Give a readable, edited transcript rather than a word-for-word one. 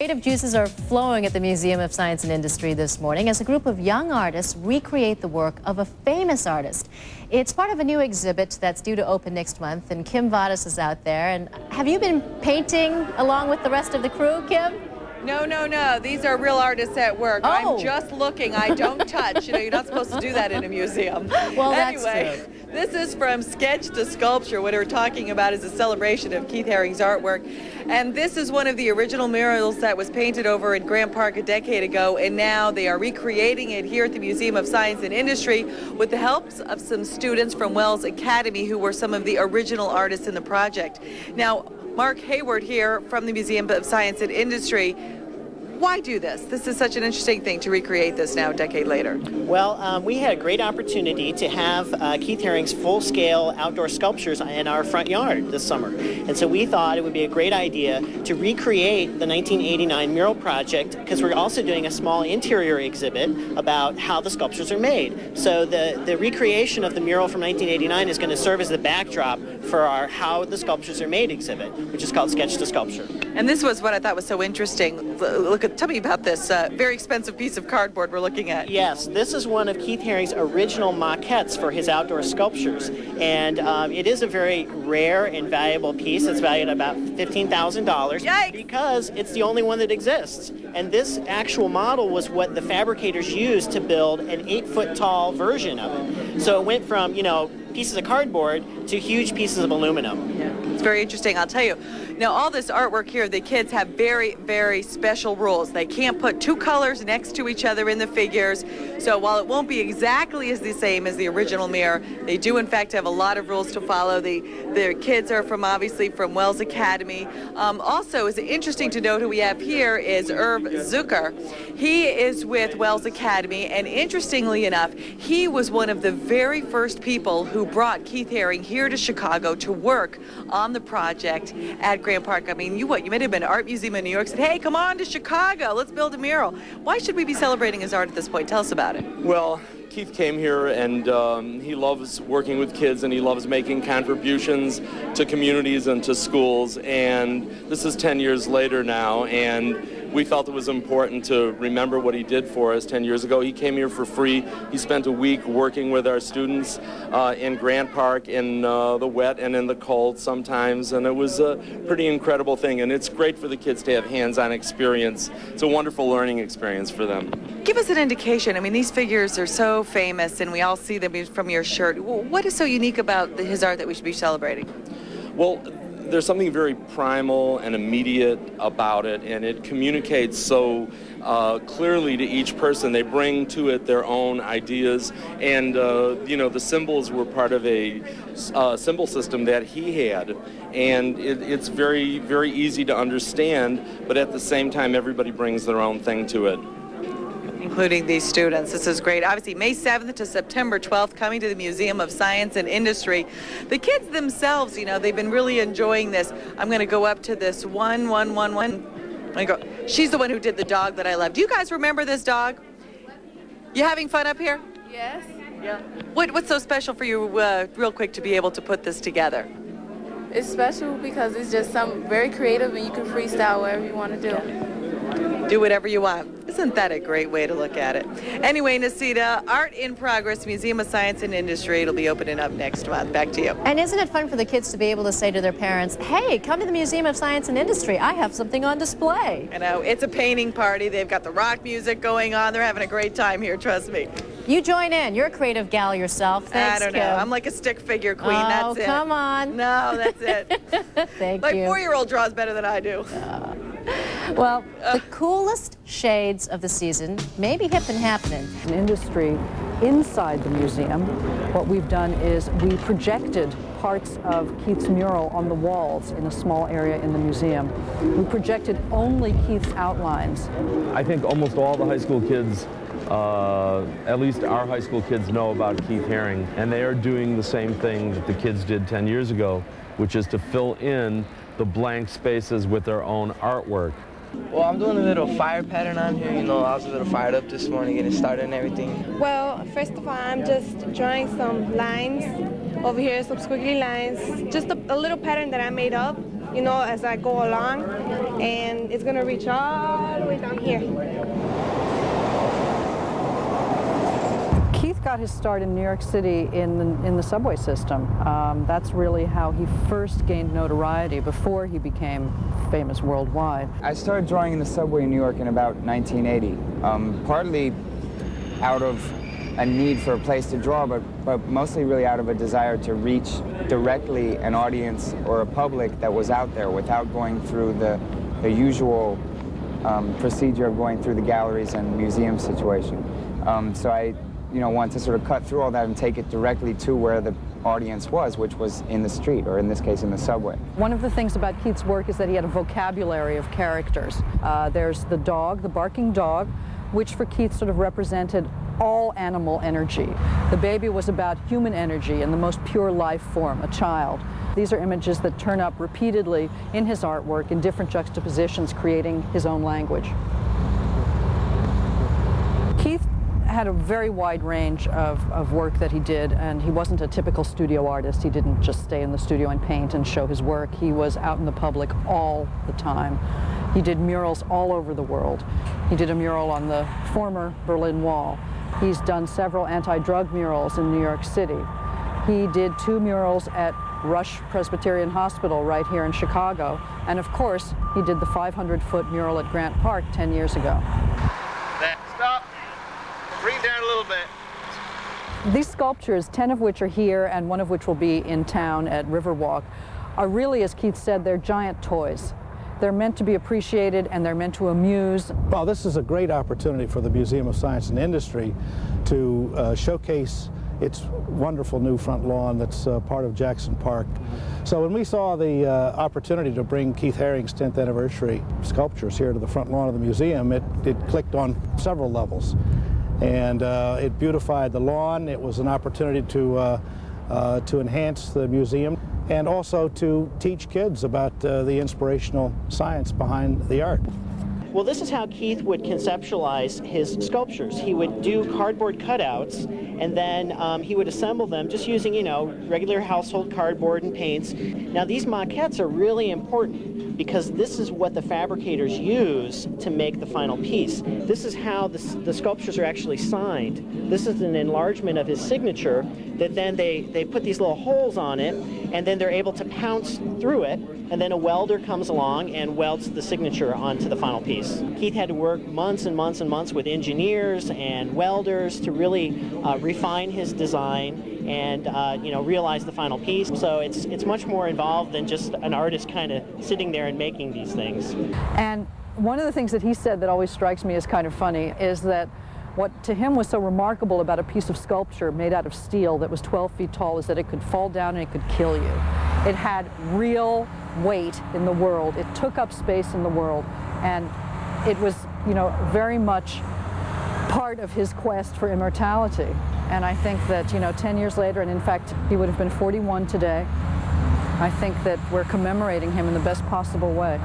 Creative juices are flowing at the Museum of Science and Industry this morning as a group of young artists recreate the work of a famous artist. It's part of a new exhibit that's due to open next month, and Kim Vadas is out there. And have you been painting along with the rest of the crew, Kim? No. These are real artists at work. Oh. I'm just looking. I don't touch. You know, you're not supposed to do that in a museum. Well, anyway, that's true. This is from sketch to sculpture. What we're talking about is a celebration of Keith Haring's artwork. And this is one of the original murals that was painted over in Grant Park a decade ago. And now they are recreating it here at the Museum of Science and Industry with the help of some students from Wells Academy who were some of the original artists in the project. Now, Mark Hayward here from the Museum of Science and Industry. Why do this? This is such an interesting thing to recreate this now a decade later. Well, we had a great opportunity to have Keith Haring's full-scale outdoor sculptures in our front yard this summer. And so we thought it would be a great idea to recreate the 1989 mural project, because we're also doing a small interior exhibit about how the sculptures are made. So the recreation of the mural from 1989 is going to serve as the backdrop for our How the Sculptures Are Made exhibit, which is called Sketch to Sculpture. And this was what I thought was so interesting. Tell me about this very expensive piece of cardboard we're looking at. Yes, this is one of Keith Haring's original maquettes for his outdoor sculptures. And it is a very rare and valuable piece. It's valued at about $15,000 because it's the only one that exists. And this actual model was what the fabricators used to build an 8-foot tall version of it. So it went from, pieces of cardboard to huge pieces of aluminum. Yeah, it's very interesting, I'll tell you. Now, all this artwork here, the kids have very, very special rules. They can't put two colors next to each other in the figures. So while it won't be exactly as the same as the original mirror, they do in fact have a lot of rules to follow. The kids are obviously from Wells Academy. Also, it's interesting to note who we have here is Irving Zucker. He is with Wells Academy, and interestingly enough, he was one of the very first people who brought Keith Haring here to Chicago to work on the project at Grant Park. I mean, you might have been at Art Museum in New York, said, hey, come on to Chicago, let's build a mural. Why should we be celebrating his art at this point? Tell us about it. Well, Keith came here and he loves working with kids, and he loves making contributions to communities and to schools, and this is 10 years later now, and we felt it was important to remember what he did for us 10 years ago. He came here for free. He spent a week working with our students in Grant Park in the wet and in the cold sometimes, and it was a pretty incredible thing, and it's great for the kids to have hands-on experience. It's a wonderful learning experience for them. Give us an indication. I mean, these figures are so famous, and we all see them from your shirt. What is so unique about his art that we should be celebrating? Well, there's something very primal and immediate about it, and it communicates so clearly to each person. They bring to it their own ideas, and the symbols were part of a symbol system that he had, and it's very, very easy to understand, but at the same time everybody brings their own thing to it. Including these students. This is great. Obviously, May 7th to September 12th, coming to the Museum of Science and Industry. The kids themselves, they've been really enjoying this. I'm going to go up to this one. She's the one who did the dog that I love. Do you guys remember this dog? You having fun up here? Yes. Yeah. What's so special for you, real quick, to be able to put this together? It's special because it's just something very creative, and you can freestyle whatever you want to do. Do whatever you want. Isn't that a great way to look at it? Anyway, Nasita, Art in Progress, Museum of Science and Industry. It'll be opening up next month. Back to you. And isn't it fun for the kids to be able to say to their parents, hey, come to the Museum of Science and Industry. I have something on display. I know. It's a painting party. They've got the rock music going on. They're having a great time here, trust me. You join in. You're a creative gal yourself. Thanks, I don't know. Kim. I'm like a stick figure queen. Oh, that's it. come on. No, that's it. Thank My you. 4-year-old draws better than I do. Well, the coolest shades of the season may be hip and happening. An industry inside the museum. What we've done is we projected parts of Keith's mural on the walls in a small area in the museum. We projected only Keith's outlines. I think almost all the high school kids, at least our high school kids, know about Keith Haring, and they are doing the same thing that the kids did 10 years ago, which is to fill in the blank spaces with their own artwork. Well, I'm doing a little fire pattern on here. I was a little fired up this morning, getting started and everything. Well, first of all, I'm just drawing some lines over here, some squiggly lines, just a little pattern that I made up, as I go along. and it's gonna reach all the way down here. Keith got his start in New York City in the subway system. That's really how he first gained notoriety before he became famous worldwide. I started drawing in the subway in New York in about 1980, partly out of a need for a place to draw, but mostly really out of a desire to reach directly an audience or a public that was out there without going through the usual procedure of going through the galleries and museum situation. So I wanted to sort of cut through all that and take it directly to where the audience was, which was in the street, or in this case, in the subway. One of the things about Keith's work is that he had a vocabulary of characters. There's the dog, the barking dog, which for Keith sort of represented all animal energy. The baby was about human energy and the most pure life form, a child. These are images that turn up repeatedly in his artwork in different juxtapositions, creating his own language. Keith had a very wide range of work that he did, and he wasn't a typical studio artist. He didn't just stay in the studio and paint and show his work. He was out in the public all the time. He did murals all over the world. He did a mural on the former Berlin Wall. He's done several anti-drug murals in New York City. He did 2 murals at Rush Presbyterian Hospital right here in Chicago. And of course, he did the 500-foot mural at Grant Park 10 years ago. Stop. Bring it down a little bit. These sculptures, 10 of which are here and 1 of which will be in town at Riverwalk, are really, as Keith said, they're giant toys. They're meant to be appreciated and they're meant to amuse. Well, this is a great opportunity for the Museum of Science and Industry to showcase its wonderful new front lawn that's part of Jackson Park. So when we saw the opportunity to bring Keith Haring's 10th anniversary sculptures here to the front lawn of the museum, it clicked on several levels. And it beautified the lawn. It was an opportunity to enhance the museum and also to teach kids about the inspirational science behind the art. Well, this is how Keith would conceptualize his sculptures. He would do cardboard cutouts, and then he would assemble them just using, regular household cardboard and paints. Now, these maquettes are really important because this is what the fabricators use to make the final piece. This is how the sculptures are actually signed. This is an enlargement of his signature that then they put these little holes on it, and then they're able to pounce through it, and then a welder comes along and welds the signature onto the final piece. Keith had to work months and months and months with engineers and welders to really refine his design and realize the final piece. So it's much more involved than just an artist kind of sitting there and making these things. And one of the things that he said that always strikes me as kind of funny is that what to him was so remarkable about a piece of sculpture made out of steel that was 12 feet tall is that it could fall down and it could kill you. It had real weight in the world. It took up space in the world, and it was, very much part of his quest for immortality. And I think that, 10 years later, and in fact, he would have been 41 today, I think that we're commemorating him in the best possible way.